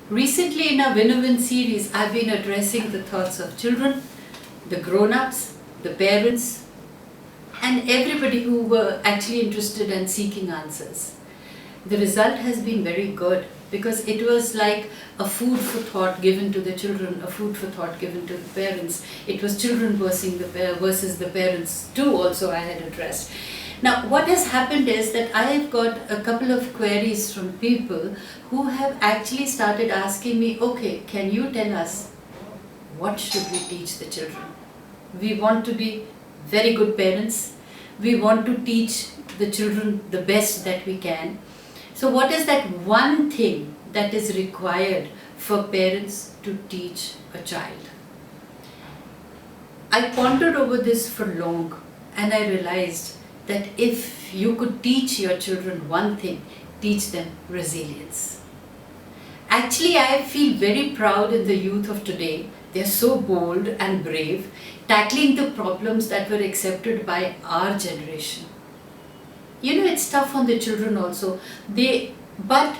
Recently in our Win-a-Win series, I've been addressing the thoughts of children, the grown-ups, the parents, and everybody who were actually interested and seeking answers. The result has been very good because it was like a food for thought given to the children, a food for thought given to the parents. It was children versus the parents too also I had addressed. Now what has happened is that I have got a couple of queries from people who have actually started asking me, okay, can you tell us what should we teach the children? We want to be very good parents. We want to teach the children the best that we can. So what is that one thing that is required for parents to teach a child? I pondered over this for long and I realized that if you could teach your children one thing, teach them resilience. Actually, I feel very proud in the youth of today. They are so bold and brave, tackling the problems that were accepted by our generation. You know, it's tough on the children also. But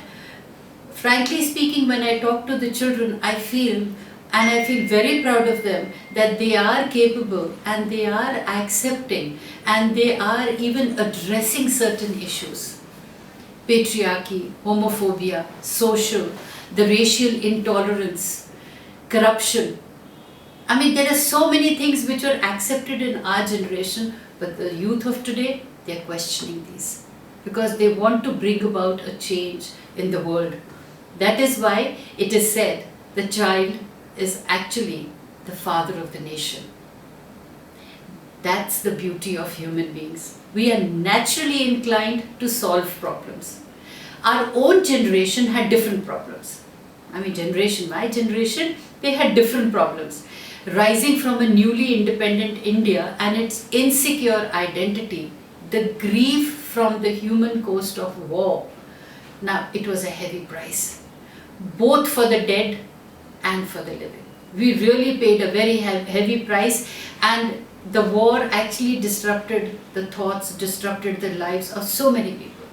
frankly speaking, when I talk to the children, I feel very proud of them that they are capable and they are accepting and they are even addressing certain issues. Patriarchy, homophobia, social, the racial intolerance, corruption. I mean, there are so many things which are accepted in our generation, but the youth of today, they are questioning these because they want to bring about a change in the world. That is why it is said the child is actually the father of the nation. That's the beauty of human beings. We are naturally inclined to solve problems. Our own generation had different problems. My generation, they had different problems. Rising from a newly independent India and its insecure identity, the grief from the human cost of war. Now, it was a heavy price, both for the dead and for the living. We really paid a very heavy price, and the war actually disrupted the thoughts, disrupted the lives of so many people.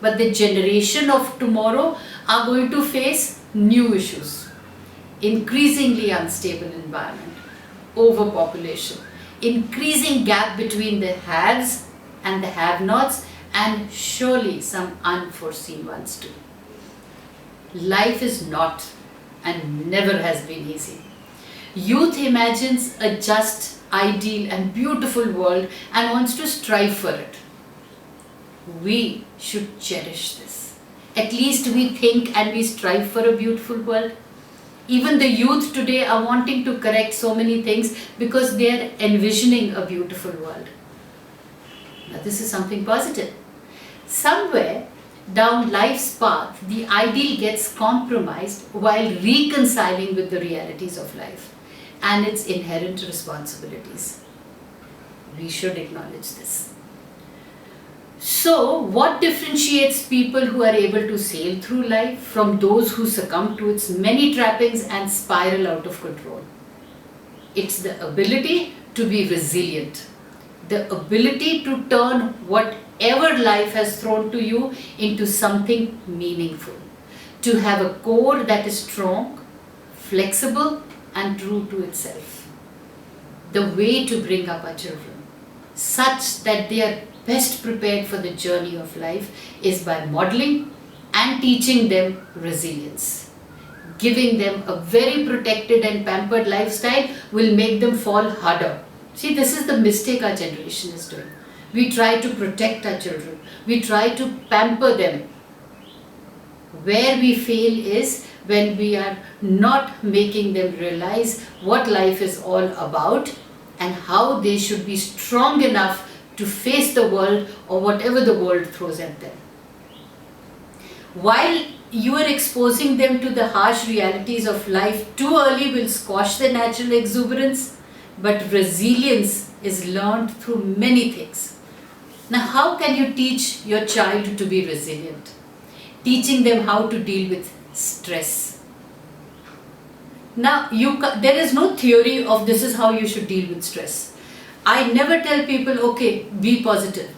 But the generation of tomorrow are going to face new issues. Increasingly unstable environment, overpopulation, increasing gap between the haves and the have-nots, and surely some unforeseen ones too. Life is not and never has been easy. Youth imagines a just, ideal and beautiful world and wants to strive for it. We should cherish this. At least we think and we strive for a beautiful world. Even the youth today are wanting to correct so many things because they are envisioning a beautiful world. Now this is something positive. Somewhere down life's path, the ideal gets compromised while reconciling with the realities of life and its inherent responsibilities. We should acknowledge this. So, what differentiates people who are able to sail through life from those who succumb to its many trappings and spiral out of control? It's the ability to be resilient, the ability to turn whatever life has thrown to you into something meaningful, to have a core that is strong, flexible and true to itself. The way to bring up our children such that they are best prepared for the journey of life is by modeling and teaching them resilience. Giving them a very protected and pampered lifestyle will make them fall harder. See, this is the mistake our generation is doing. We try to protect our children. We try to pamper them. Where we fail is when we are not making them realize what life is all about and how they should be strong enough to face the world or whatever the world throws at them. While you are exposing them to the harsh realities of life too early will squash their natural exuberance, but resilience is learned through many things. Now, how can you teach your child to be resilient? Teaching them how to deal with stress. Now, there is no theory of this is how you should deal with stress. I never tell people, okay, be positive.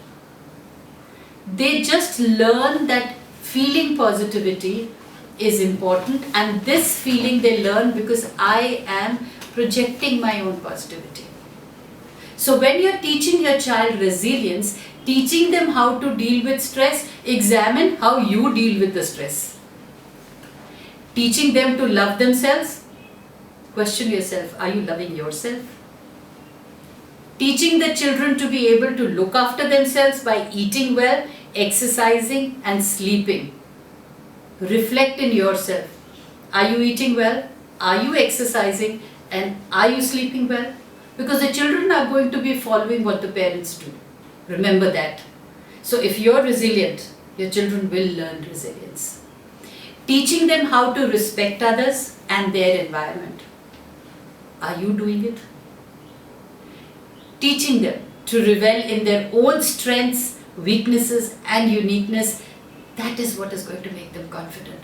They just learn that feeling positivity is important, and this feeling they learn because I am projecting my own positivity. So when you're teaching your child resilience, teaching them how to deal with stress, examine how you deal with the stress. Teaching them to love themselves, question yourself, are you loving yourself? Teaching the children to be able to look after themselves by eating well, exercising and sleeping. Reflect in yourself. Are you eating well? Are you exercising? And are you sleeping well? Because the children are going to be following what the parents do. Remember that. So if you're resilient, your children will learn resilience. Teaching them how to respect others and their environment. Are you doing it? Teaching them to revel in their own strengths, weaknesses and uniqueness. That is what is going to make them confident.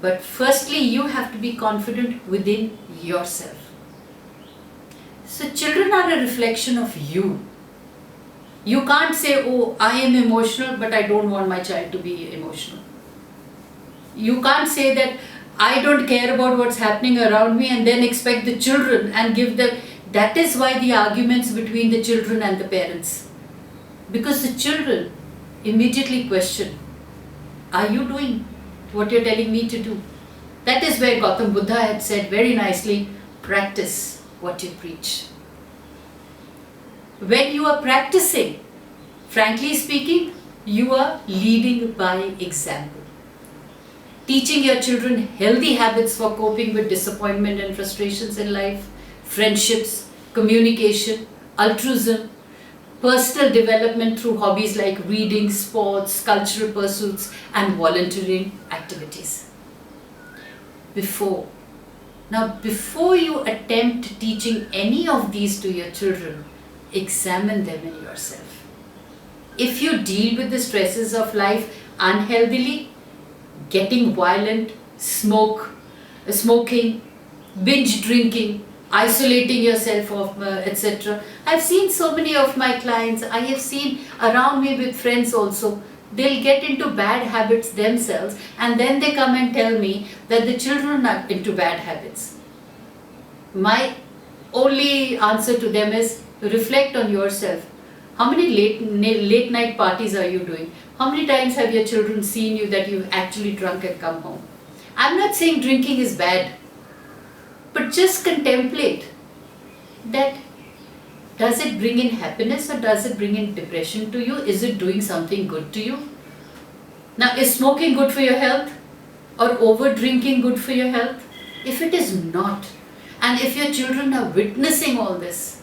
But firstly, you have to be confident within yourself. So children are a reflection of you. You can't say, oh, I am emotional, but I don't want my child to be emotional. You can't say that I don't care about what's happening around me and then expect the children and give them. That is why the arguments between the children and the parents. Because the children immediately question, are you doing what you're telling me to do? That is where Gautam Buddha had said very nicely, practice what you preach. When you are practicing, frankly speaking, you are leading by example. Teaching your children healthy habits for coping with disappointment and frustrations in life, friendships, communication, altruism, personal development through hobbies like reading, sports, cultural pursuits and volunteering activities. Before you attempt teaching any of these to your children, examine them in yourself. If you deal with the stresses of life unhealthily, getting violent, smoking, binge drinking, isolating yourself, etc. I've seen so many of my clients, I have seen around me with friends also, they'll get into bad habits themselves and then they come and tell me that the children are into bad habits. My only answer to them is reflect on yourself. How many late night parties are you doing? How many times have your children seen you that you've actually drunk and come home? I'm not saying drinking is bad, but just contemplate that. Does it bring in happiness or does it bring in depression to you? Is it doing something good to you? Now, is smoking good for your health or over drinking good for your health? If it is not, and if your children are witnessing all this,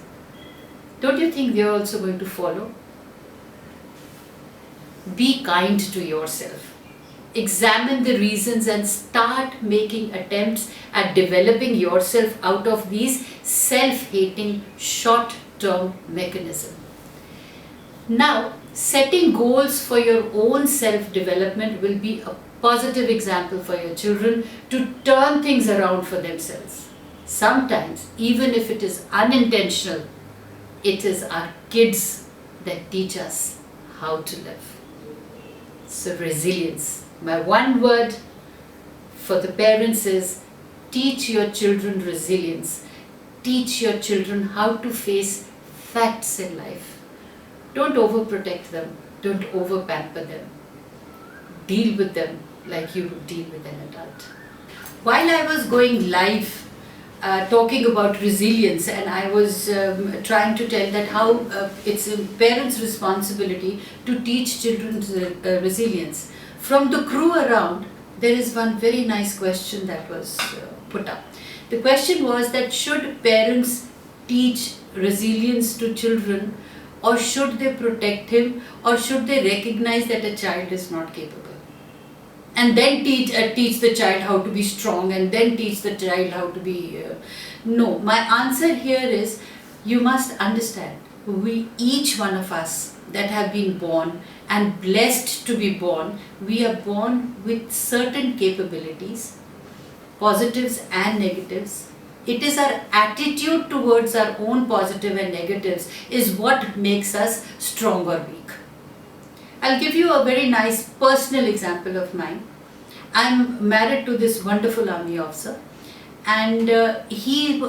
don't you think they are also going to follow? Be kind to yourself. Examine the reasons and start making attempts at developing yourself out of these self-hating short-term mechanisms. Now, setting goals for your own self-development will be a positive example for your children to turn things around for themselves. Sometimes, even if it is unintentional, it is our kids that teach us how to live. So resilience. My one word for the parents is teach your children resilience. Teach your children how to face facts in life. Don't overprotect them. Don't over-pamper them. Deal with them like you would deal with an adult. While I was going live talking about resilience, and I was trying to tell that how it's a parent's responsibility to teach children resilience. From the crew around, there is one very nice question that was put up. The question was that should parents teach resilience to children, or should they protect him, or should they recognize that a child is not capable? And then teach the child how to be strong, and then teach the child how to be... No, my answer here is, you must understand, each one of us that have been born and blessed to be born, we are born with certain capabilities, positives and negatives. It is our attitude towards our own positive and negatives is what makes us strong or weak. I'll give you a very nice personal example of mine. I'm married to this wonderful army officer, and he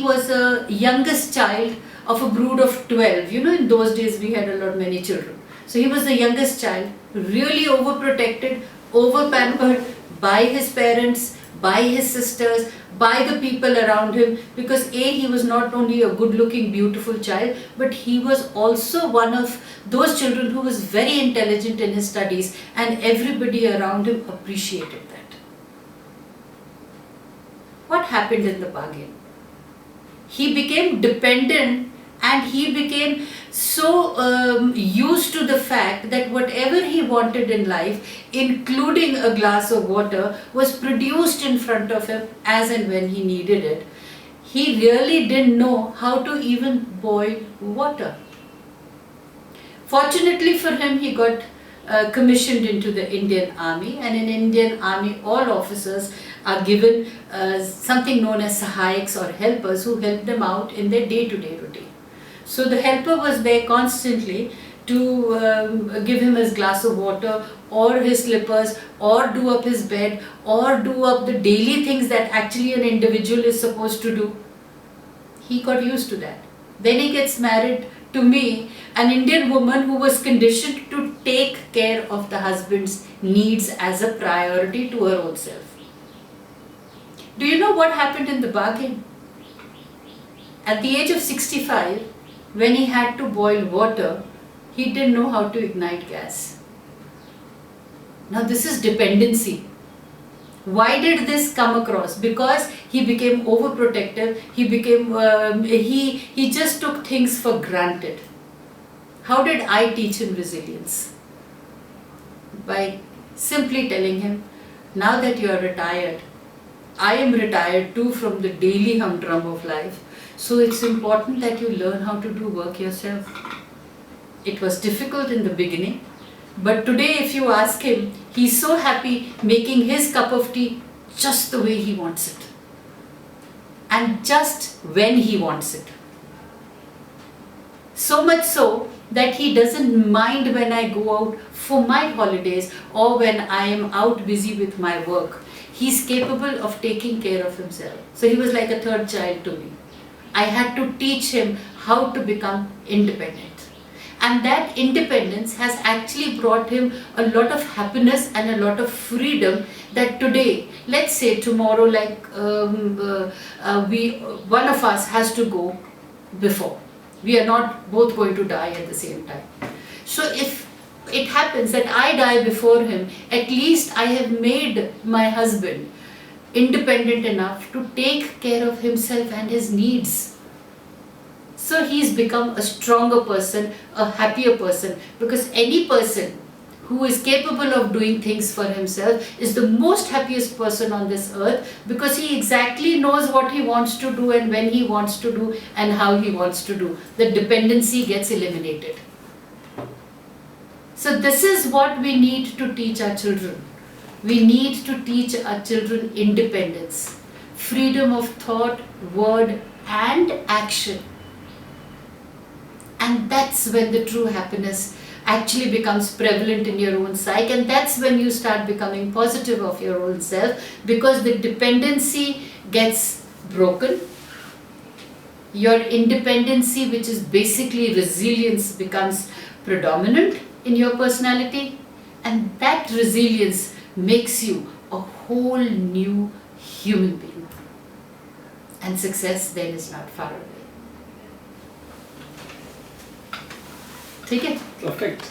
was a youngest child of a brood of 12. You know, in those days we had a lot many children. So he was the youngest child, really overprotected, overpampered by his parents, by his sisters, by the people around him, because he was not only a good looking beautiful child, but he was also one of those children who was very intelligent in his studies, and everybody around him appreciated that. What happened in the bargain? He became dependent, and he became so used to the fact that whatever he wanted in life, including a glass of water, was produced in front of him as and when he needed it. He really didn't know how to even boil water. Fortunately for him, he got commissioned into the Indian Army, and in Indian Army all officers are given something known as sahayaks or helpers who help them out in their day-to-day routine. So the helper was there constantly to give him his glass of water or his slippers or do up his bed or do up the daily things that actually an individual is supposed to do. He got used to that. Then he gets married to me, an Indian woman who was conditioned to take care of the husband's needs as a priority to her own self. Do you know what happened in the bargain? At the age of 65, when he had to boil water, he didn't know how to ignite gas. Now this is dependency. Why did this come across? Because he became overprotective. He became he just took things for granted. How did I teach him resilience? By simply telling him, now that you are retired, I am retired too from the daily humdrum of life. So it's important that you learn how to do work yourself. It was difficult in the beginning, but today if you ask him, he's so happy making his cup of tea just the way he wants it. And just when he wants it. So much so that he doesn't mind when I go out for my holidays or when I am out busy with my work. He's capable of taking care of himself. So he was like a third child to me. I had to teach him how to become independent. And that independence has actually brought him a lot of happiness and a lot of freedom that today, let's say tomorrow, like one of us has to go before. We are not both going to die at the same time. So if it happens that I die before him, at least I have made my husband independent enough to take care of himself and his needs. So he's become a stronger person, a happier person, because any person who is capable of doing things for himself is the most happiest person on this earth, because he exactly knows what he wants to do and when he wants to do and how he wants to do. The dependency gets eliminated. So this is what we need to teach our children. We need to teach our children independence, freedom of thought, word and action. And that's when the true happiness actually becomes prevalent in your own psyche, and that's when you start becoming positive of your own self, because the dependency gets broken. Your independency, which is basically resilience, becomes predominant in your personality, and that resilience makes you a whole new human being, and success then is not far away. ठीक है? Perfect.